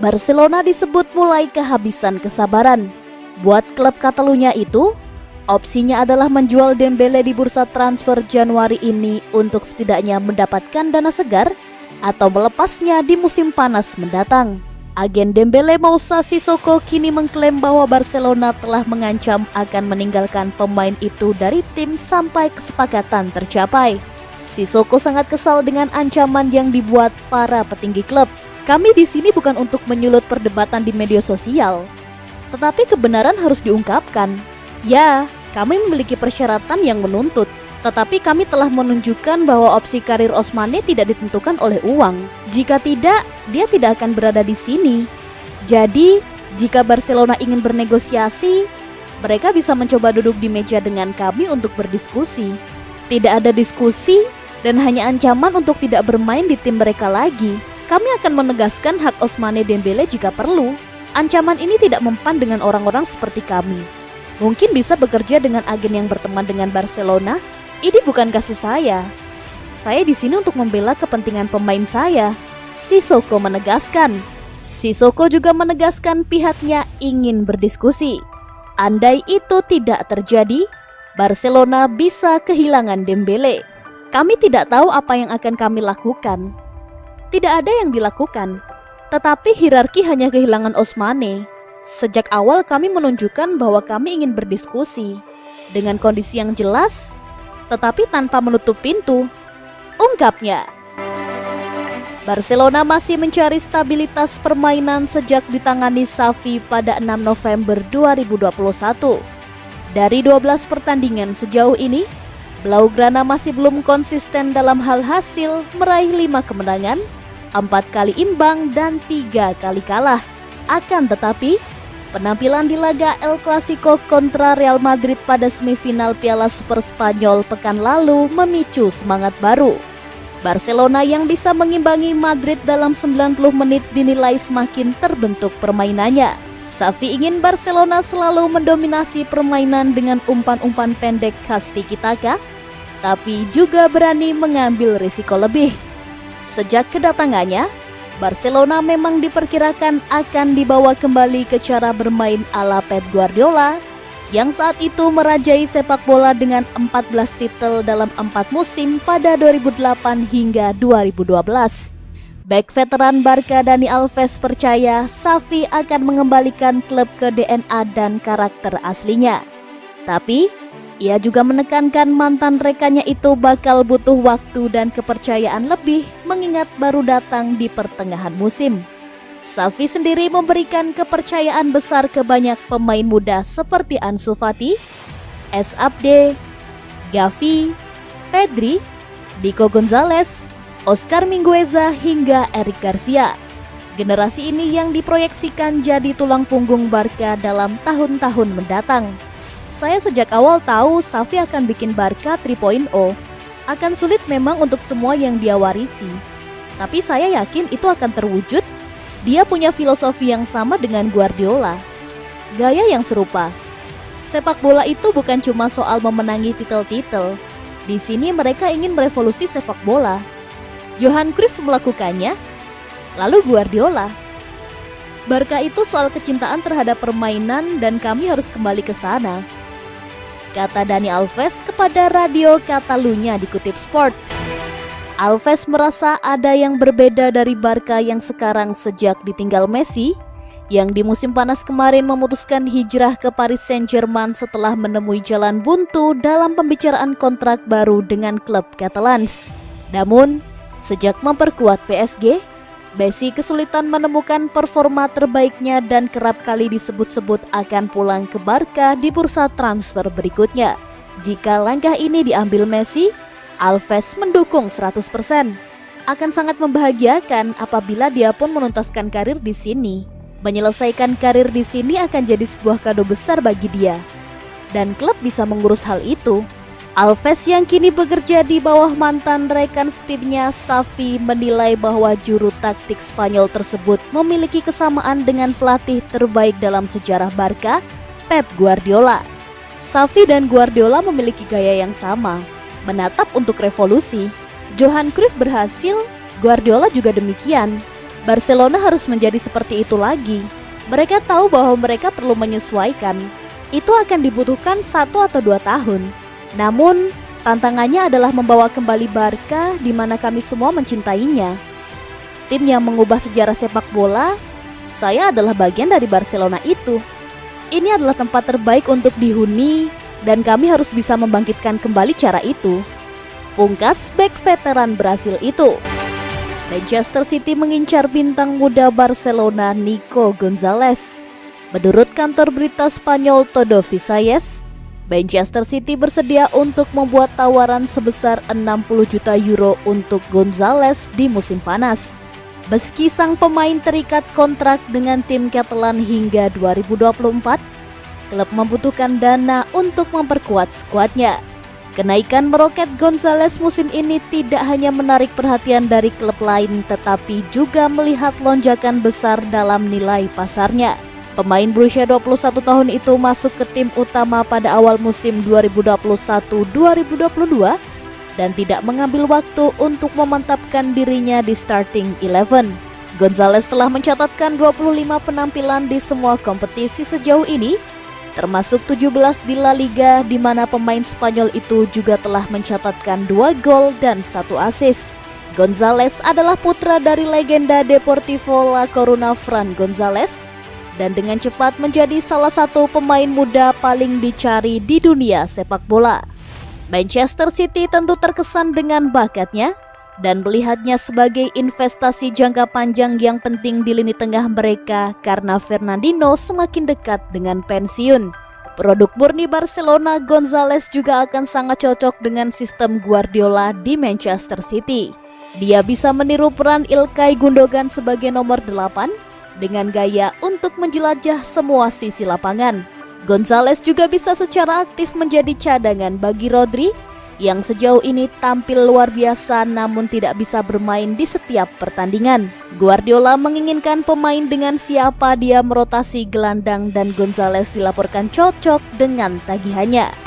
Barcelona disebut mulai kehabisan kesabaran. Buat klub Catalunya itu, opsinya adalah menjual Dembele di bursa transfer Januari ini untuk setidaknya mendapatkan dana segar atau melepasnya di musim panas mendatang. Agen Dembele Moussa Sissoko kini mengklaim bahwa Barcelona telah mengancam akan meninggalkan pemain itu dari tim sampai kesepakatan tercapai. Sissoko sangat kesal dengan ancaman yang dibuat para petinggi klub. Kami di sini bukan untuk menyulut perdebatan di media sosial, tetapi kebenaran harus diungkapkan. Ya, kami memiliki persyaratan yang menuntut, tetapi kami telah menunjukkan bahwa opsi karir Ousmane tidak ditentukan oleh uang. Jika tidak, dia tidak akan berada di sini. Jadi, jika Barcelona ingin bernegosiasi, mereka bisa mencoba duduk di meja dengan kami untuk berdiskusi. Tidak ada diskusi dan hanya ancaman untuk tidak bermain di tim mereka lagi. Kami akan menegaskan hak Ousmane Dembele jika perlu. Ancaman ini tidak mempan dengan orang-orang seperti kami. Mungkin bisa bekerja dengan agen yang berteman dengan Barcelona. Ini bukan kasus saya. Saya di sini untuk membela kepentingan pemain saya. Sissoko menegaskan. Sissoko juga menegaskan pihaknya ingin berdiskusi. Andai itu tidak terjadi, Barcelona bisa kehilangan Dembele. Kami tidak tahu apa yang akan kami lakukan. Tidak ada yang dilakukan, tetapi hierarki hanya kehilangan Ousmane. Sejak awal kami menunjukkan bahwa kami ingin berdiskusi dengan kondisi yang jelas, tetapi tanpa menutup pintu, ungkapnya. Barcelona masih mencari stabilitas permainan sejak ditangani Xavi pada 6 November 2021. Dari 12 pertandingan sejauh ini, Blaugrana masih belum konsisten dalam hal hasil, meraih 5 kemenangan, 4 kali imbang dan 3 kali kalah. Akan tetapi, penampilan di laga El Clasico kontra Real Madrid pada semifinal Piala Super Spanyol pekan lalu memicu semangat baru. Barcelona yang bisa mengimbangi Madrid dalam 90 menit dinilai semakin terbentuk permainannya. Xavi ingin Barcelona selalu mendominasi permainan dengan umpan-umpan pendek khas tiki-taka, tapi juga berani mengambil risiko lebih. Sejak kedatangannya, Barcelona memang diperkirakan akan dibawa kembali ke cara bermain ala Pep Guardiola yang saat itu merajai sepak bola dengan 14 titel dalam 4 musim pada 2008 hingga 2012. Bek veteran Barca Dani Alves percaya Xavi akan mengembalikan klub ke DNA dan karakter aslinya. Tapi, ia juga menekankan mantan rekannya itu bakal butuh waktu dan kepercayaan lebih mengingat baru datang di pertengahan musim. Xavi sendiri memberikan kepercayaan besar ke banyak pemain muda seperti Ansu Fati, S. Abde, Gavi, Pedri, Nico Gonzalez, Oscar Mingueza hingga Eric Garcia. Generasi ini yang diproyeksikan jadi tulang punggung Barca dalam tahun-tahun mendatang. Saya sejak awal tahu Xavi akan bikin Barca 3.0. Akan sulit memang untuk semua yang dia warisi. Tapi saya yakin itu akan terwujud. Dia punya filosofi yang sama dengan Guardiola. Gaya yang serupa. Sepak bola itu bukan cuma soal memenangi titel-titel. Di sini mereka ingin merevolusi sepak bola. Johan Cruyff melakukannya, lalu Guardiola. Barca itu soal kecintaan terhadap permainan dan kami harus kembali ke sana, kata Dani Alves kepada Radio Catalunya dikutip Sport. Alves merasa ada yang berbeda dari Barca yang sekarang sejak ditinggal Messi, yang di musim panas kemarin memutuskan hijrah ke Paris Saint-Germain setelah menemui jalan buntu dalam pembicaraan kontrak baru dengan klub Catalans. Namun, sejak memperkuat PSG, Messi kesulitan menemukan performa terbaiknya dan kerap kali disebut-sebut akan pulang ke Barca di bursa transfer berikutnya. Jika langkah ini diambil Messi, Alves mendukung 100%. Akan sangat membahagiakan apabila dia pun menuntaskan karir di sini. Menyelesaikan karir di sini akan jadi sebuah kado besar bagi dia. Dan klub bisa mengurus hal itu. Alves yang kini bekerja di bawah mantan rekan setimnya Xavi menilai bahwa juru taktik Spanyol tersebut memiliki kesamaan dengan pelatih terbaik dalam sejarah Barca, Pep Guardiola. Xavi dan Guardiola memiliki gaya yang sama, menatap untuk revolusi. Johan Cruyff berhasil, Guardiola juga demikian. Barcelona harus menjadi seperti itu lagi. Mereka tahu bahwa mereka perlu menyesuaikan. Itu akan dibutuhkan 1 atau 2 tahun. Namun, tantangannya adalah membawa kembali Barca di mana kami semua mencintainya. Tim yang mengubah sejarah sepak bola, saya adalah bagian dari Barcelona itu. Ini adalah tempat terbaik untuk dihuni dan kami harus bisa membangkitkan kembali cara itu. Pungkas bek veteran Brasil itu. Manchester City mengincar bintang muda Barcelona Nico Gonzalez. Menurut kantor berita Spanyol Todo Visayas, Manchester City bersedia untuk membuat tawaran sebesar 60 juta euro untuk Gonzalez di musim panas. Meski sang pemain terikat kontrak dengan tim Catalan hingga 2024, klub membutuhkan dana untuk memperkuat skuadnya. Kenaikan meroket Gonzalez musim ini tidak hanya menarik perhatian dari klub lain, tetapi juga melihat lonjakan besar dalam nilai pasarnya. Pemain berusia 21 tahun itu masuk ke tim utama pada awal musim 2021-2022 dan tidak mengambil waktu untuk memantapkan dirinya di starting 11. Gonzalez telah mencatatkan 25 penampilan di semua kompetisi sejauh ini, termasuk 17 di La Liga, di mana pemain Spanyol itu juga telah mencatatkan 2 gol dan 1 assist. Gonzalez adalah putra dari legenda Deportivo La Coruna Fran Gonzalez dan dengan cepat menjadi salah satu pemain muda paling dicari di dunia sepak bola. Manchester City tentu terkesan dengan bakatnya dan melihatnya sebagai investasi jangka panjang yang penting di lini tengah mereka karena Fernandinho semakin dekat dengan pensiun. Produk murni Barcelona, Gonzalez juga akan sangat cocok dengan sistem Guardiola di Manchester City. Dia bisa meniru peran Ilkay Gundogan sebagai nomor 8 dengan gaya untuk menjelajah semua sisi lapangan. Gonzalez juga bisa secara aktif menjadi cadangan bagi Rodri yang sejauh ini tampil luar biasa namun tidak bisa bermain di setiap pertandingan. Guardiola menginginkan pemain dengan siapa dia merotasi gelandang dan Gonzalez dilaporkan cocok dengan tagihannya.